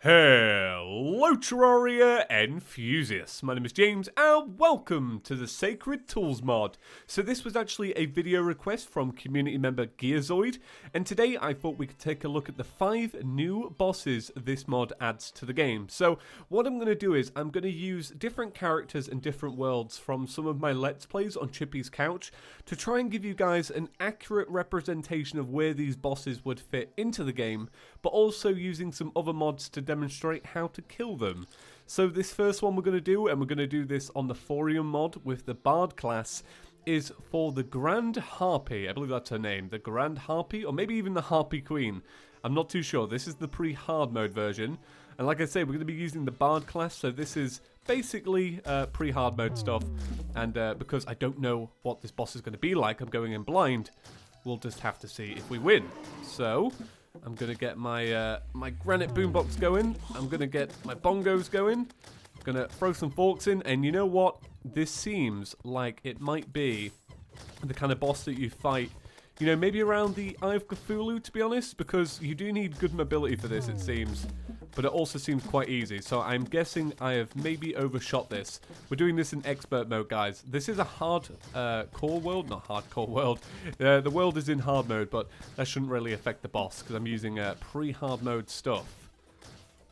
Hello Terraria enthusiasts, my name is James and welcome to the Sacred Tools mod. So this was actually a video request from community member Gearzoid, and today I thought we could take a look at the 5 new bosses this mod adds to the game. So what I'm going to do is I'm going to use different characters and different worlds from some of my Let's Plays on Chippy's couch to try and give you guys an accurate representation of where these bosses would fit into the game, but also using some other mods to demonstrate how to kill them. So this first one we're going to do, and we're going to do this on the Thorium mod with the Bard class, is for the Grand Harpie. I believe that's her name, the Grand Harpie, or maybe even the Harpy Queen. I'm not too sure. This is the pre-hard mode version, and like I say, we're going to be using the Bard class, so this is basically pre-hard mode stuff, and because I don't know what this boss is going to be like, I'm going in blind. We'll just have to see if we win. So I'm going to get my my granite boombox going. I'm going to get my bongos going. I'm going to throw some forks in. And you know what? This seems like it might be the kind of boss that you fight, you know, maybe around the Eye of Cthulhu, to be honest. Because you do need good mobility for this, it seems. But it also seems quite easy. So I'm guessing I have maybe overshot this. We're doing this in expert mode, guys. This is a hard core world, not hardcore world. The world is in hard mode, but that shouldn't really affect the boss because I'm using pre-hard mode stuff.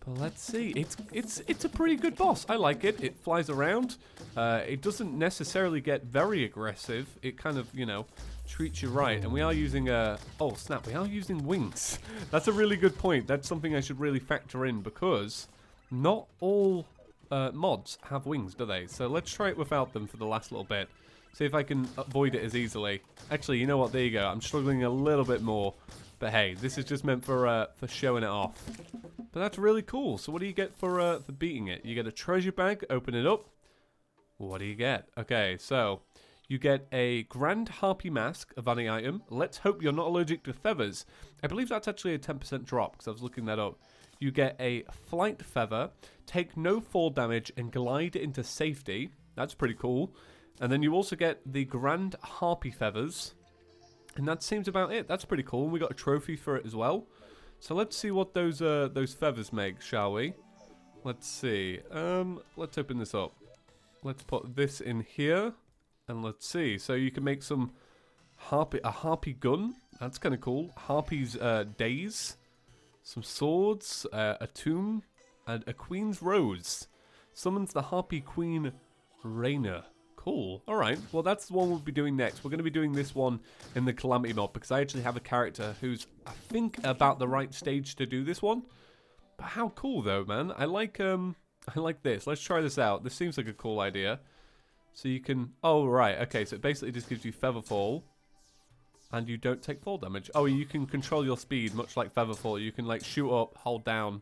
But let's see. It's a pretty good boss. I like it. It flies around. It doesn't necessarily get very aggressive. It kind of, you know, treats you right. And we are using oh snap, we are using wings. That's a really good point. That's something I should really factor in because not all mods have wings, do they? So let's try it without them for the last little bit. See if I can avoid it as easily. Actually, you know what? There you go. I'm struggling a little bit more. But hey, this is just meant for showing it off. But that's really cool. So what do you get for beating it? You get a treasure bag. Open it up. What do you get? Okay, so you get a Grand Harpie Mask, a vanity item. Let's hope you're not allergic to feathers. I believe that's actually a 10% drop because I was looking that up. You get a Flight Feather, take no fall damage and glide into safety. That's pretty cool. And then you also get the Grand Harpie Feathers. And that seems about it. That's pretty cool. And we got a trophy for it as well. So let's see what those feathers make, shall we? Let's see. Let's open this up. Let's put this in here. And let's see. So you can make some a Harpy Gun. That's kind of cool. Harpy's Days. Some swords. A tomb. And a Queen's Rose. Summons the Harpy Queen Rainer. Cool. Alright. Well, that's the one we'll be doing next. We're going to be doing this one in the Calamity mod because I actually have a character who's, I think, about the right stage to do this one. But how cool, though, man. I like this. Let's try this out. This seems like a cool idea. So you can... Oh, right. Okay, so it basically just gives you Feather Fall. And you don't take fall damage. Oh, you can control your speed, much like Feather Fall. You can, like, shoot up, hold down.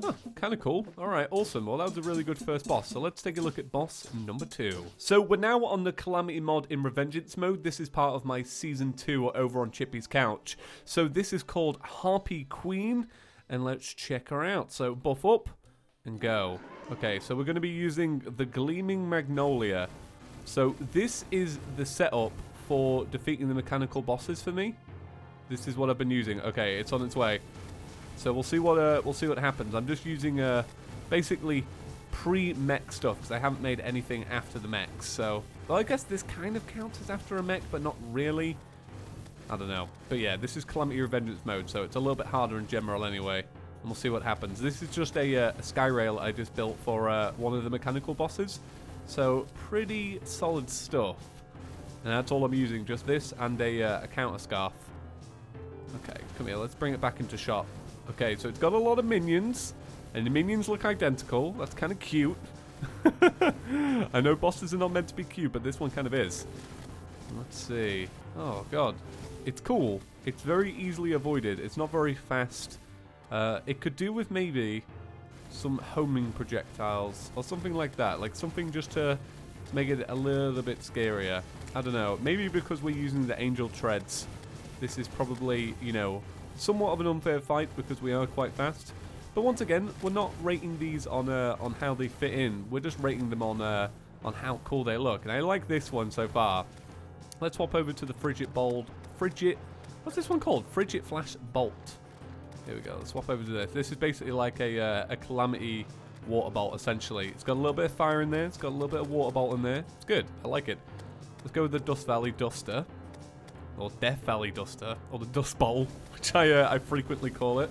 Huh, kind of cool. Alright, awesome. Well, that was a really good first boss. So let's take a look at boss number 2. So we're now on the Calamity mod in Revengeance mode. This is part of my Season 2 over on Chippy's couch. So this is called Harpy Queen. And let's check her out. So buff up and go. Okay, so we're going to be using the Gleaming Magnolia. So this is the setup for defeating the mechanical bosses for me. This is what I've been using. Okay, it's on its way. So we'll see what happens. I'm just using basically pre-mech stuff because I haven't made anything after the mechs. So, well, I guess this kind of counts as after a mech, but not really. I don't know. But yeah, this is Calamity Revengeance mode, so it's a little bit harder in general anyway. And we'll see what happens. This is just a sky rail I just built for one of the mechanical bosses. So pretty solid stuff. And that's all I'm using, just this and a counter scarf. Okay, come here. Let's bring it back into shot. Okay, so it's got a lot of minions, and the minions look identical. That's kind of cute. I know bosses are not meant to be cute, but this one kind of is. Let's see. Oh, God. It's cool. It's very easily avoided. It's not very fast. It could do with maybe some homing projectiles or something like that. Like something just to make it a little bit scarier. I don't know. Maybe because we're using the angel treads. This is probably, you know, somewhat of an unfair fight because we are quite fast. But once again, we're not rating these on how they fit in. We're just rating them on how cool they look. And I like this one so far. Let's swap over to the What's this one called? Frigid Flash Bolt. Here we go. Let's swap over to this. This is basically like a Calamity water bolt, essentially. It's got a little bit of fire in there. It's got a little bit of water bolt in there. It's good. I like it. Let's go with the Dust Valley Duster. Or Death Valley Duster. Or the Dust Bowl, which I frequently call it.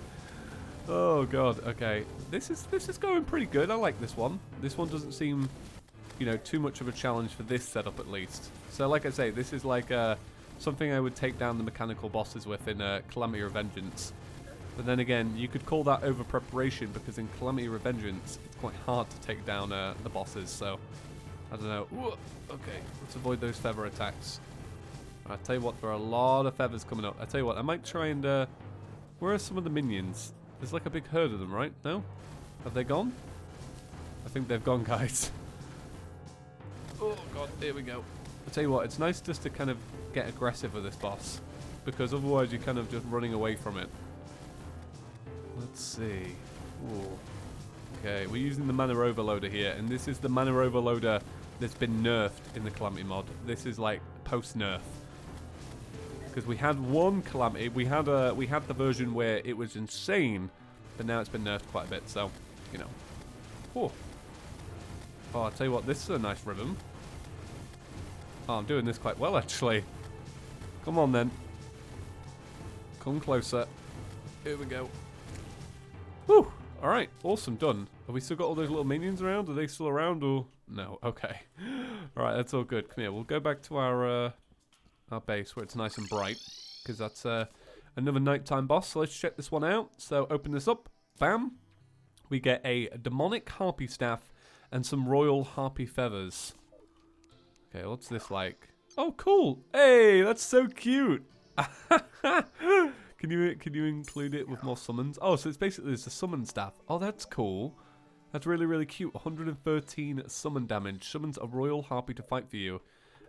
Oh, God. Okay. This is going pretty good. I like this one. This one doesn't seem, you know, too much of a challenge for this setup, at least. So, like I say, this is like something I would take down the mechanical bosses with in Calamity Revengeance. But then again, you could call that over preparation, because in Calamity Revengeance, it's quite hard to take down the bosses. So, I don't know. Ooh, okay, let's avoid those feather attacks. I'll tell you what, there are a lot of feathers coming up. I'll tell you what, I might try and... where are some of the minions? There's like a big herd of them, right? No? Have they gone? I think they've gone, guys. Oh, God, here we go. I'll tell you what, it's nice just to kind of get aggressive with this boss, because otherwise you're kind of just running away from it. Let's see. Ooh. Okay, we're using the Mana Overloader here, and this is the Mana Overloader that's been nerfed in the Calamity mod. This is like post-nerf. Because we had one Calamity, we had the version where it was insane, but now it's been nerfed quite a bit, so, you know. Oh, I'll tell you what, this is a nice rhythm. Oh, I'm doing this quite well, actually. Come on, then. Come closer. Here we go. Whew! Alright, awesome, done. Have we still got all those little minions around? Are they still around, or...? No, okay. Alright, that's all good. Come here, we'll go back to our base where it's nice and bright, because that's another nighttime boss. So let's check this one out. So open this up. Bam! We get a demonic harpy staff and some royal harpy feathers. Okay, what's this like? Oh, cool! Hey, that's so cute! Can you include it with more summons? Oh, so it's basically it's a summon staff. Oh, that's cool. That's really, really cute. 113 summon damage. Summons a royal harpy to fight for you.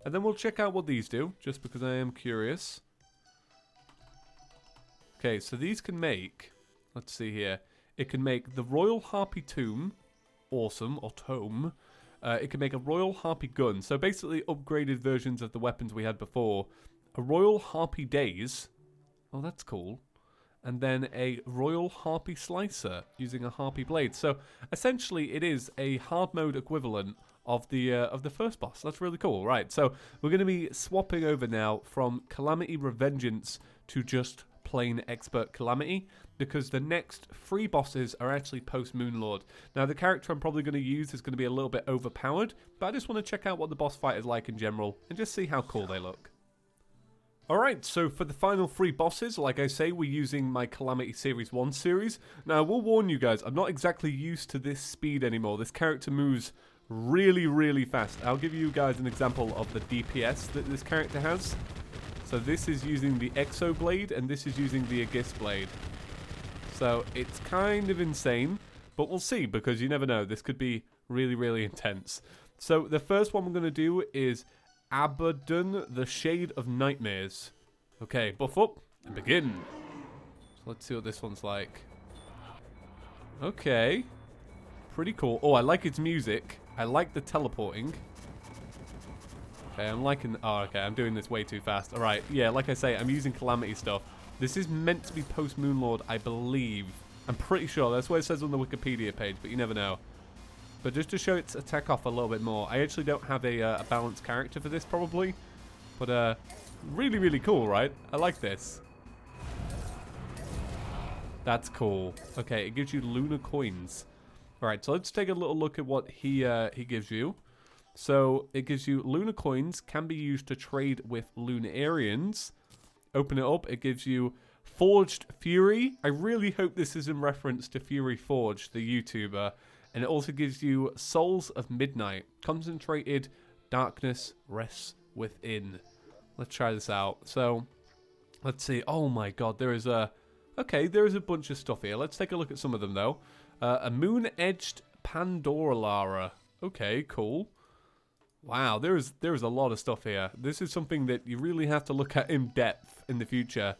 And then we'll check out what these do, just because I am curious. Okay, so these can make... Let's see here. It can make the Royal Harpy Tomb. Awesome. Or Tome. It can make a Royal Harpy Gun. So basically upgraded versions of the weapons we had before. A Royal Harpy Daze. Oh, that's cool. And then a Royal Harpy Slicer using a Harpy Blade. So essentially it is a hard mode equivalent of the first boss. That's really cool. Right, so we're going to be swapping over now from Calamity Revengeance to just plain Expert Calamity, because the next 3 bosses are actually post Moonlord. Now the character I'm probably going to use is going to be a little bit overpowered, but I just want to check out what the boss fight is like in general and just see how cool they look. Alright, so for the final 3 bosses, like I say, we're using my Calamity Series 1 series. Now I will warn you guys, I'm not exactly used to this speed anymore. This character moves really, really fast. I'll give you guys an example of the DPS that this character has. So this is using the Exo Blade, and this is using the Aegis Blade. So it's kind of insane, but we'll see, because you never know. This could be really, really intense. So the first one we're going to do is Abaddon, the Shade of Nightmares. Okay, buff up and begin. So let's see what this one's like. Okay. Pretty cool. Oh, I like its music. I like the teleporting. Okay, I'm liking... Oh, okay, I'm doing this way too fast. Alright, yeah, like I say, I'm using Calamity stuff. This is meant to be post-Moonlord, I believe. I'm pretty sure. That's what it says on the Wikipedia page, but you never know. But just to show its attack off a little bit more, I actually don't have a balanced character for this, probably. But, really, really cool, right? I like this. That's cool. Okay, it gives you lunar coins. Alright, so let's take a little look at what he gives you. So, it gives you lunar coins, can be used to trade with Lunarians. Open it up, it gives you Forged Fury. I really hope this is in reference to Fury Forged, the YouTuber. And it also gives you Souls of Midnight. Concentrated darkness rests within. Let's try this out. So, let's see. Oh my god, there is a... Okay, there is a bunch of stuff here. Let's take a look at some of them, though. A Moon-Edged Pandoralara. Okay, cool. Wow, there is a lot of stuff here. This is something that you really have to look at in depth in the future.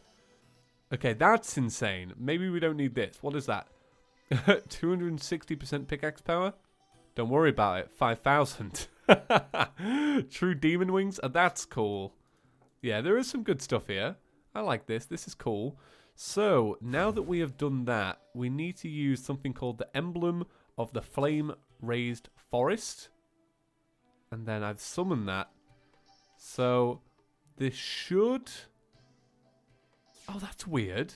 Okay, that's insane. Maybe we don't need this. What is that? 260% pickaxe power? Don't worry about it. 5,000. True Demon Wings? That's cool. Yeah, there is some good stuff here. I like this. This is cool. So, now that we have done that, we need to use something called the Emblem of the Flame Raised Forest. And then I've summoned that. So, this should... Oh, that's weird.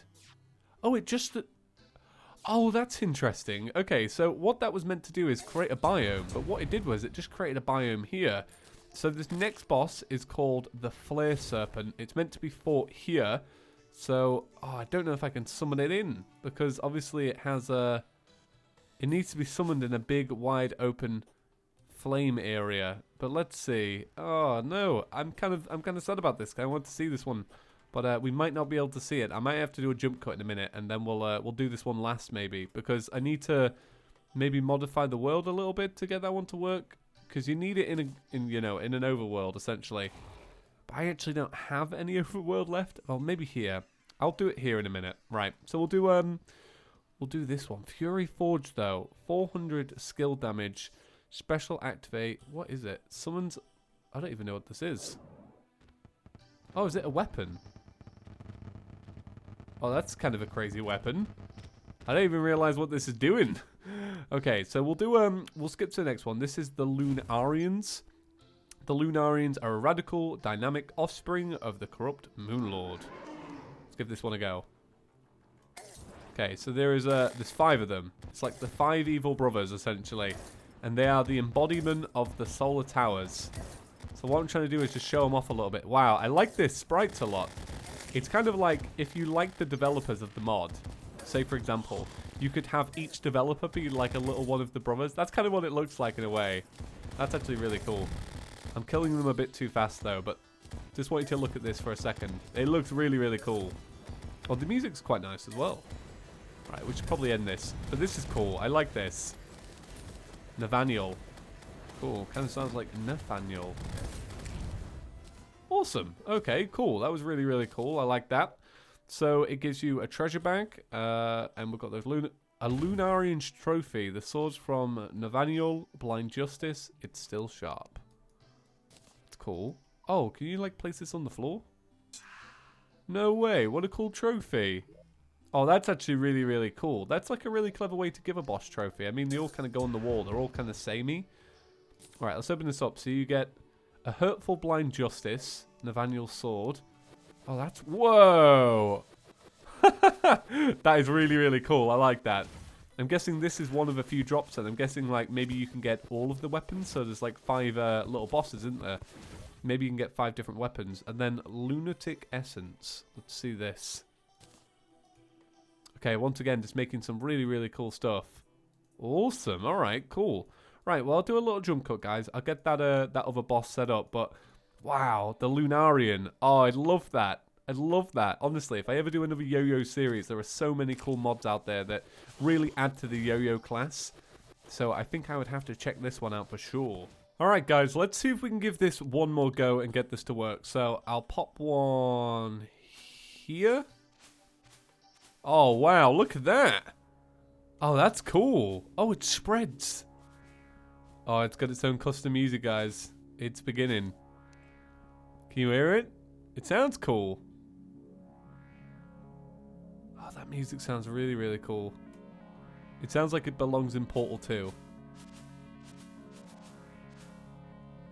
Oh, it just... Oh, that's interesting. Okay, so what that was meant to do is create a biome. But what it did was it just created a biome here. So this next boss is called the Flare Serpent. It's meant to be fought here. So, I don't know if I can summon it in. Because obviously it has a... It needs to be summoned in a big, wide, open flame area. But let's see. Oh, no. I'm kind of sad about this. I want to see this one. But we might not be able to see it. I might have to do a jump cut in a minute. And then we'll do this one last, maybe. Because I need to maybe modify the world a little bit to get that one to work. Because you need it in an overworld, essentially. But I actually don't have any overworld left. Well, maybe here. I'll do it here in a minute. Right. So we'll do this one. Fury Forge, though. 400 skill damage. Special activate. What is it? Summons... I don't even know what this is. Oh, is it a weapon? Oh, that's kind of a crazy weapon. I don't even realize what this is doing. Okay, so we'll skip to the next one. This is the Lunarians. The Lunarians are a radical, dynamic offspring of the corrupt Moonlord. Let's give this one a go. Okay, so there's 5 of them. It's like the 5 evil brothers, essentially. And they are the embodiment of the Solar Towers. So what I'm trying to do is just show them off a little bit. Wow, I like this sprites a lot. It's kind of like if you like the developers of the mod. Say, for example, you could have each developer be like a little one of the brothers. That's kind of what it looks like in a way. That's actually really cool. I'm killing them a bit too fast though, but just want you to look at this for a second. It looks really, really cool. Oh, the music's quite nice as well. Right, we should probably end this. But this is cool. I like this. Nathaniel. Cool. Kind of sounds like Nathaniel. Awesome. Okay, cool. That was really, really cool. I like that. So it gives you a treasure bag. And we've got those a Lunarians trophy. The swords from Nathaniel. Blind Justice. It's still sharp. It's cool. Oh, can you like place this on the floor? No way. What a cool trophy. Oh, that's actually really, really cool. That's like a really clever way to give a boss trophy. I mean, they all kind of go on the wall. They're all kind of samey. Alright, let's open this up. So you get a Hurtful Blind Justice, Nathaniel's sword. Oh, that's... Whoa! That is really, really cool. I like that. I'm guessing this is one of a few drops, and I'm guessing, like, maybe you can get all of the weapons. So there's, like, 5 little bosses, isn't there? Maybe you can get 5 different weapons. And then Lunatic Essence. Let's see this. Okay, once again, just making some really, really cool stuff. Awesome. All right, cool. Right, well, I'll do a little jump cut, guys. I'll get that other boss set up, but wow, the Lunarian. Oh, I'd love that. I'd love that. Honestly, if I ever do another yo-yo series, there are so many cool mods out there that really add to the yo-yo class. So I think I would have to check this one out for sure. All right, guys, let's see if we can give this one more go and get this to work. So I'll pop one here. Oh, wow, look at that. Oh, that's cool. Oh, it spreads. Oh, it's got its own custom music, guys. It's beginning. Can you hear it? It sounds cool. Oh, that music sounds really, really cool. It sounds like it belongs in Portal 2.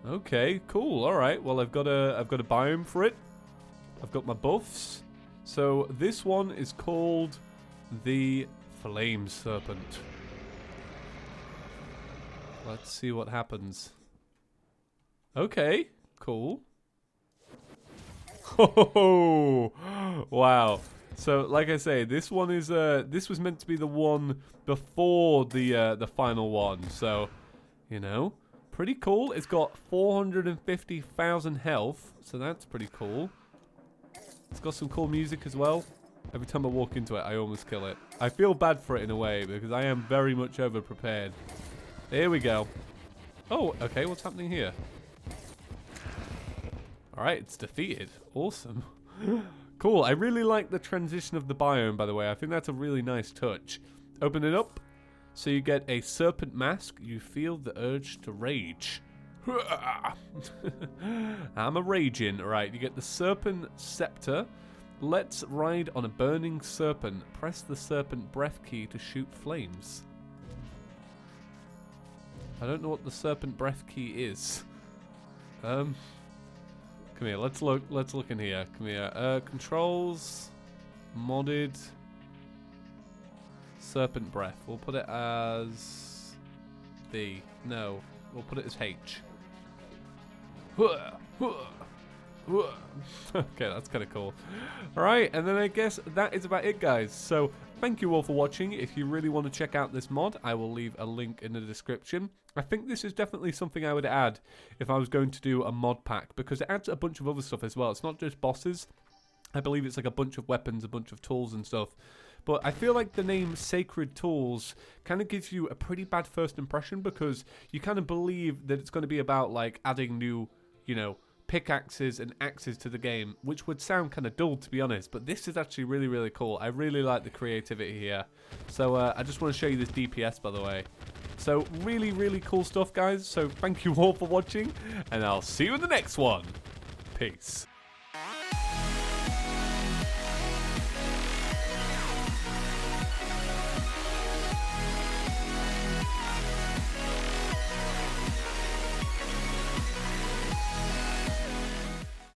Okay, cool. All right. Well, I've got a biome for it. I've got my buffs. So this one is called the Flame Serpent. Let's see what happens. Okay, cool. Oh, wow. So, like I say, this one is this was meant to be the one before the final one. So, you know, pretty cool. It's got 450,000 health, so that's pretty cool. It's got some cool music as well. Every time I walk into it, I almost kill it. I feel bad for it in a way because I am very much over prepared. Here we go. Oh, okay, what's happening here? Alright, it's defeated. Awesome. Cool, I really like the transition of the biome, by the way. I think that's a really nice touch. Open it up. So you get a Serpent Mask. You feel the urge to rage. I'm a raging. Alright, you get the Serpent Scepter. Let's ride on a burning serpent. Press the serpent breath key to shoot flames. I don't know what the serpent breath key is. Come here, let's look in here. Come here. Controls, modded, serpent breath. We'll put it as B. No, we'll put it as H. Okay, that's kind of cool. Alright, and then I guess that is about it, guys. So, thank you all for watching. If you really want to check out this mod, I will leave a link in the description. I think this is definitely something I would add if I was going to do a mod pack, because it adds a bunch of other stuff as well. It's not just bosses. I believe it's like a bunch of weapons, a bunch of tools and stuff. But I feel like the name Sacred Tools kind of gives you a pretty bad first impression, because you kind of believe that it's going to be about like adding new, you know, pickaxes and axes to the game, which would sound kind of dull, to be honest. But this is actually really, really cool. I really like the creativity here. So I just want to show you this DPS, by the way. So really, really cool stuff, guys. So thank you all for watching, and I'll see you in the next one. Peace.